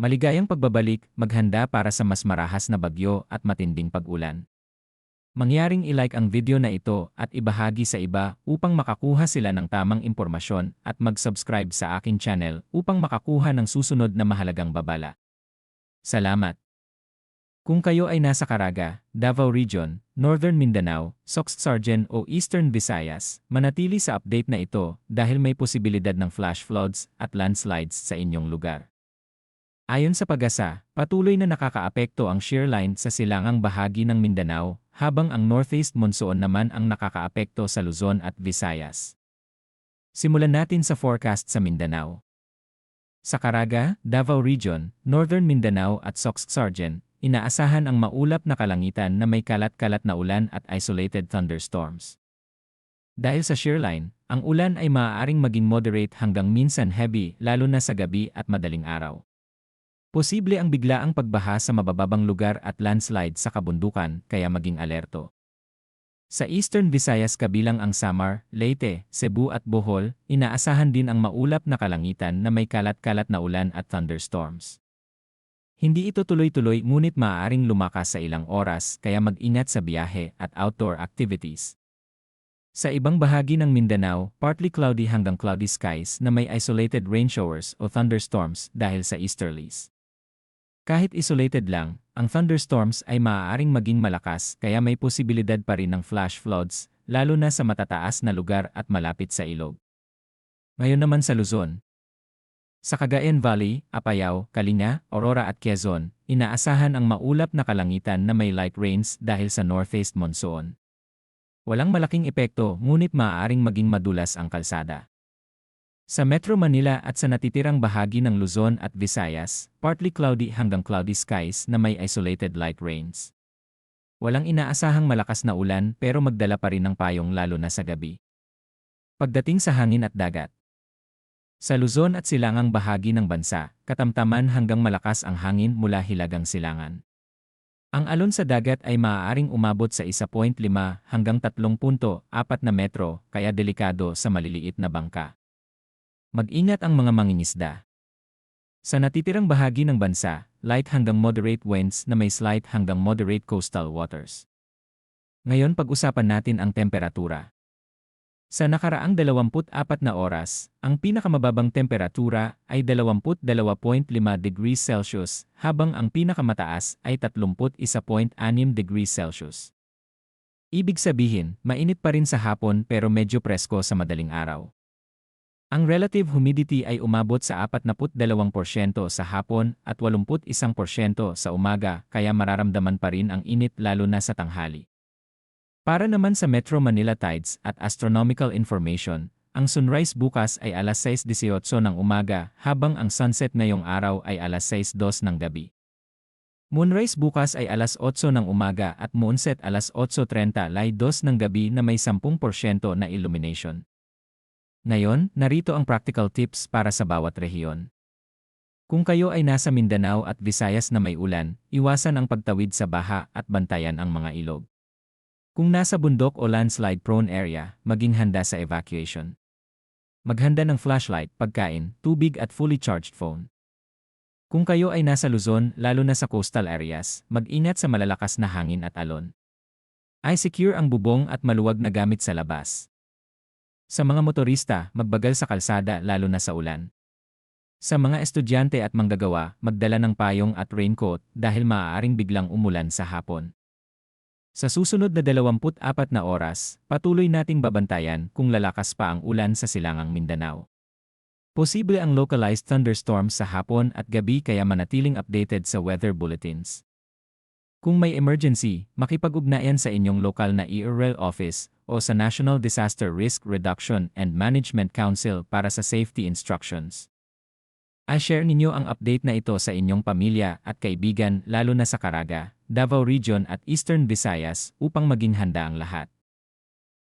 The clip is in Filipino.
Maligayang pagbabalik, maghanda para sa mas marahas na bagyo at matinding pag-ulan. Mangyaring i-like ang video na ito at ibahagi sa iba upang makakuha sila ng tamang impormasyon at mag-subscribe sa aking channel upang makakuha ng susunod na mahalagang babala. Salamat! Kung kayo ay nasa Caraga, Davao Region, Northern Mindanao, Soxargen o Eastern Visayas, manatili sa update na ito dahil may posibilidad ng flash floods at landslides sa inyong lugar. Ayon sa PAGASA, patuloy na nakakaapekto ang shear line sa silangang bahagi ng Mindanao, habang ang northeast monsoon naman ang nakakaapekto sa Luzon at Visayas. Simulan natin sa forecast sa Mindanao. Sa Caraga, Davao Region, Northern Mindanao at Soxargen, inaasahan ang maulap na kalangitan na may kalat-kalat na ulan at isolated thunderstorms. Dahil sa shear line, ang ulan ay maaaring maging moderate hanggang minsan heavy lalo na sa gabi at madaling araw. Posible ang biglaang pagbaha sa mabababang lugar at landslide sa kabundukan, kaya maging alerto. Sa Eastern Visayas kabilang ang Samar, Leyte, Cebu at Bohol, inaasahan din ang maulap na kalangitan na may kalat-kalat na ulan at thunderstorms. Hindi ito tuloy-tuloy ngunit maaaring lumakas sa ilang oras, kaya mag-ingat sa biyahe at outdoor activities. Sa ibang bahagi ng Mindanao, partly cloudy hanggang cloudy skies na may isolated rain showers o thunderstorms dahil sa easterlies. Kahit isolated lang, ang thunderstorms ay maaaring maging malakas kaya may posibilidad pa rin ng flash floods, lalo na sa matataas na lugar at malapit sa ilog. Ngayon naman sa Luzon. Sa Cagayan Valley, Apayao, Kalinga, Aurora at Quezon, inaasahan ang maulap na kalangitan na may light rains dahil sa northeast monsoon. Walang malaking epekto ngunit maaaring maging madulas ang kalsada. Sa Metro Manila at sa natitirang bahagi ng Luzon at Visayas, partly cloudy hanggang cloudy skies na may isolated light rains. Walang inaasahang malakas na ulan pero magdala pa rin ng payong lalo na sa gabi. Pagdating sa hangin at dagat. Sa Luzon at silangang bahagi ng bansa, katamtaman hanggang malakas ang hangin mula hilagang silangan. Ang alon sa dagat ay maaaring umabot sa 1.5 hanggang 3.4 na metro, kaya delikado sa maliliit na bangka. Mag-ingat ang mga mangingisda. Sa natitirang bahagi ng bansa, light hanggang moderate winds na may slight hanggang moderate coastal waters. Ngayon pag-usapan natin ang temperatura. Sa nakaraang 24 na oras, ang pinakamababang temperatura ay 22.5 degrees Celsius, habang ang pinakamataas ay 31.6 degrees Celsius. Ibig sabihin, mainit pa rin sa hapon pero medyo presko sa madaling araw. Ang relative humidity ay umabot sa 42% sa hapon at 81% sa umaga, kaya mararamdaman pa rin ang init lalo na sa tanghali. Para naman sa Metro Manila tides at astronomical information, ang sunrise bukas ay alas 6:18 ng umaga habang ang sunset ngayong araw ay alas 6:02 ng gabi. Moonrise bukas ay alas 8 ng umaga at moonset alas 8:32 ng gabi na may 10% na illumination. Ngayon, narito ang practical tips para sa bawat rehiyon. Kung kayo ay nasa Mindanao at Visayas na may ulan, iwasan ang pagtawid sa baha at bantayan ang mga ilog. Kung nasa bundok o landslide-prone area, maging handa sa evacuation. Maghanda ng flashlight, pagkain, tubig at fully charged phone. Kung kayo ay nasa Luzon, lalo na sa coastal areas, mag-ingat sa malalakas na hangin at alon. I-secure ang bubong at maluwag na gamit sa labas. Sa mga motorista, magbagal sa kalsada lalo na sa ulan. Sa mga estudyante at manggagawa, magdala ng payong at raincoat dahil maaaring biglang umulan sa hapon. Sa susunod na 24 na oras, patuloy nating babantayan kung lalakas pa ang ulan sa silangang Mindanao. Posible ang localized thunderstorms sa hapon at gabi, kaya manatiling updated sa weather bulletins. Kung may emergency, makipag-ugnayan sa inyong lokal na ERL office o sa National Disaster Risk Reduction and Management Council para sa safety instructions. I-share ninyo ang update na ito sa inyong pamilya at kaibigan lalo na sa Caraga, Davao Region at Eastern Visayas upang maging handa ang lahat.